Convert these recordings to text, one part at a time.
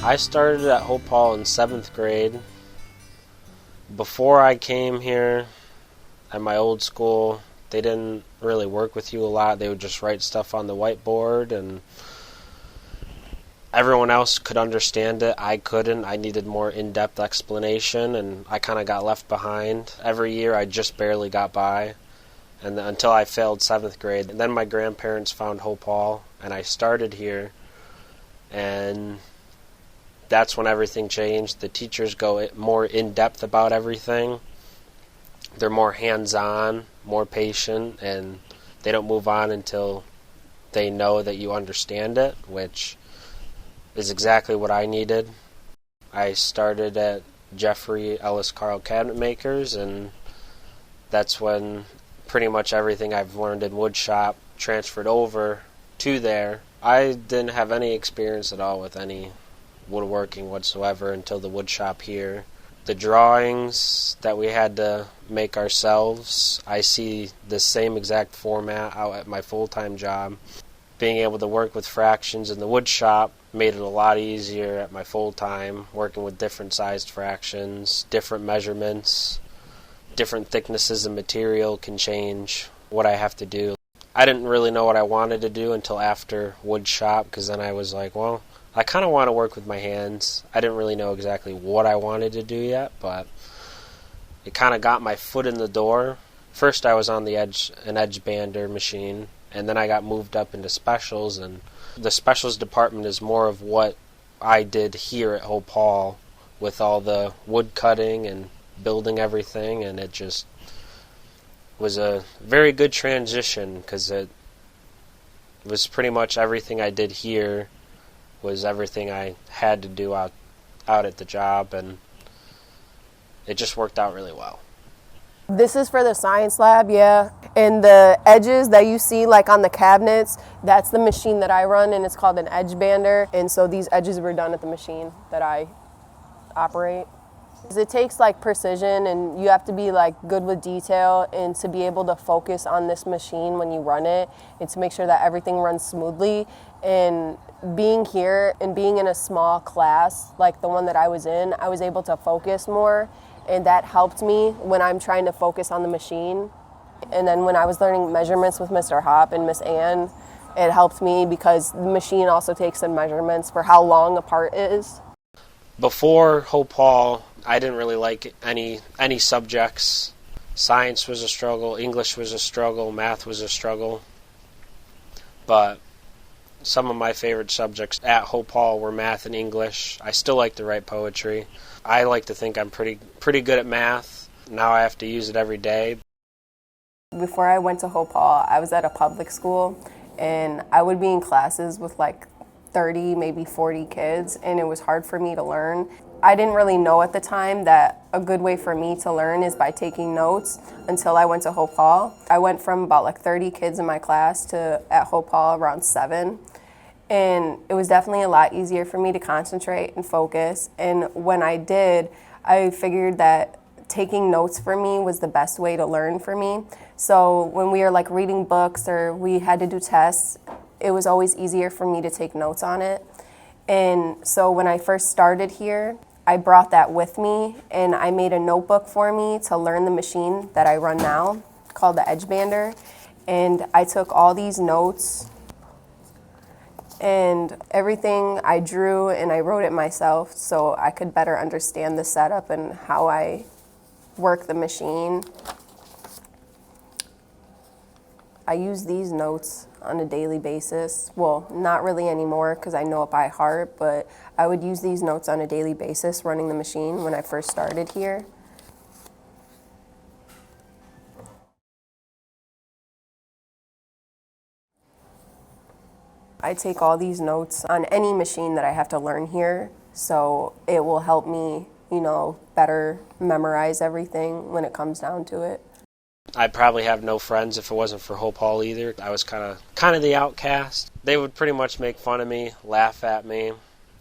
I started at Hope Hall in 7th grade. Before I came here, at my old school, they didn't really work with you a lot. They would just write stuff on the whiteboard, and everyone else could understand it. I couldn't. I needed more in-depth explanation, and I kind of got left behind. Every year, I just barely got by, and until I failed 7th grade. And then my grandparents found Hope Hall, and I started here, and that's when everything changed. The teachers go more in-depth about everything. They're more hands-on, more patient, and they don't move on until they know that you understand it, which is exactly what I needed. I started at Jeffrey Ellis Carl Cabinet Makers, and that's when pretty much everything I've learned in woodshop transferred over to there. I didn't have any experience at all with any woodworking whatsoever until the woodshop here. The drawings that we had to make ourselves, I see the same exact format out at my full-time job. Being able to work with fractions in the woodshop made it a lot easier at my full-time, working with different sized fractions, different measurements, different thicknesses of material can change what I have to do. I didn't really know what I wanted to do until after woodshop, because then I was like, well, I kind of want to work with my hands. I didn't really know exactly what I wanted to do yet, but it kind of got my foot in the door. First I was on an edge bander machine, and then I got moved up into specials, and the specials department is more of what I did here at Hope Hall with all the wood cutting and building everything, and it just was a very good transition because it was pretty much everything I did here was everything I had to do out at the job, and it just worked out really well. This is for the science lab, yeah. And the edges that you see like on the cabinets, that's the machine that I run, and it's called an edge bander. And so these edges were done at the machine that I operate. It takes like precision, and you have to be like good with detail, and to be able to focus on this machine when you run it, and to make sure that everything runs smoothly. And being here and being in a small class like the one that I was in, I was able to focus more, and that helped me when I'm trying to focus on the machine. And then when I was learning measurements with Mr. Hopp and Miss Ann, it helped me because the machine also takes some measurements for how long a part is. Before Hope Hall, I didn't really like any subjects. Science was a struggle, English was a struggle, math was a struggle. But some of my favorite subjects at Hope Hall were math and English. I still like to write poetry. I like to think I'm pretty good at math. Now I have to use it every day. Before I went to Hope Hall, I was at a public school, and I would be in classes with like 30, maybe 40 kids, and it was hard for me to learn. I didn't really know at the time that a good way for me to learn is by taking notes until I went to Hope Hall. I went from about like 30 kids in my class to at Hope Hall around 7. And it was definitely a lot easier for me to concentrate and focus. And when I did, I figured that taking notes for me was the best way to learn for me. So when we were like reading books or we had to do tests, it was always easier for me to take notes on it. And so when I first started here, I brought that with me, and I made a notebook for me to learn the machine that I run now, called the edge bander. And I took all these notes, and everything I drew and I wrote it myself so I could better understand the setup and how I work the machine. I use these notes on a daily basis. Well, not really anymore because I know it by heart, but I would use these notes on a daily basis running the machine when I first started here. I take all these notes on any machine that I have to learn here, so it will help me, better memorize everything when it comes down to it. I'd probably have no friends if it wasn't for Hope Hall either. I was kind of the outcast. They would pretty much make fun of me, laugh at me.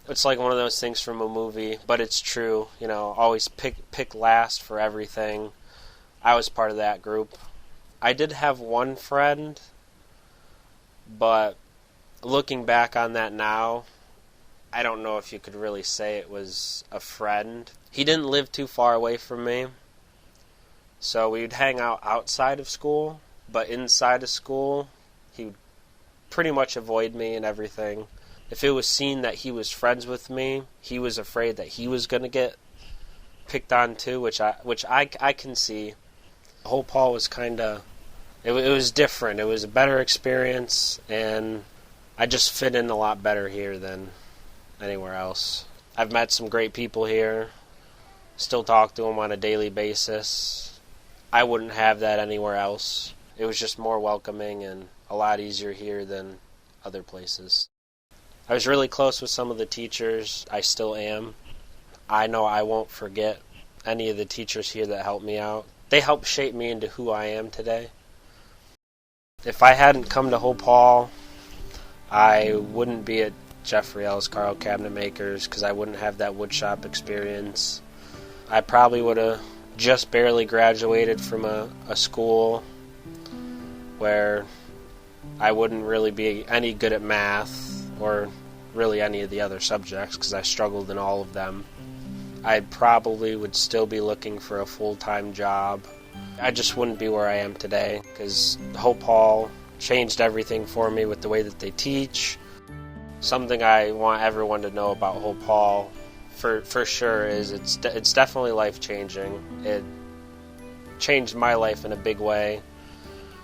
It's like one of those things from a movie, but it's true. Always pick last for everything. I was part of that group. I did have one friend, but looking back on that now, I don't know if you could really say it was a friend. He didn't live too far away from me, so we'd hang out outside of school, but inside of school, he would pretty much avoid me and everything. If it was seen that he was friends with me, he was afraid that he was going to get picked on too, which I can see. Hope Hall was kind of, it was different. It was a better experience, and I just fit in a lot better here than anywhere else. I've met some great people here, still talk to them on a daily basis. I wouldn't have that anywhere else. It was just more welcoming and a lot easier here than other places. I was really close with some of the teachers. I still am. I know I won't forget any of the teachers here that helped me out. They helped shape me into who I am today. If I hadn't come to Hope Hall, I wouldn't be at Jeffrey L's Carl Cabinet Makers because I wouldn't have that woodshop experience. I probably would have just barely graduated from a school where I wouldn't really be any good at math or really any of the other subjects because I struggled in all of them. I probably would still be looking for a full-time job. I just wouldn't be where I am today because Hope Hall changed everything for me with the way that they teach. Something I want everyone to know about Hope Hall for sure is it's definitely life-changing. It changed my life in a big way.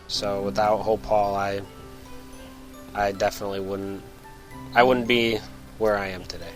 So without Hope Hall, I definitely wouldn't be where I am today.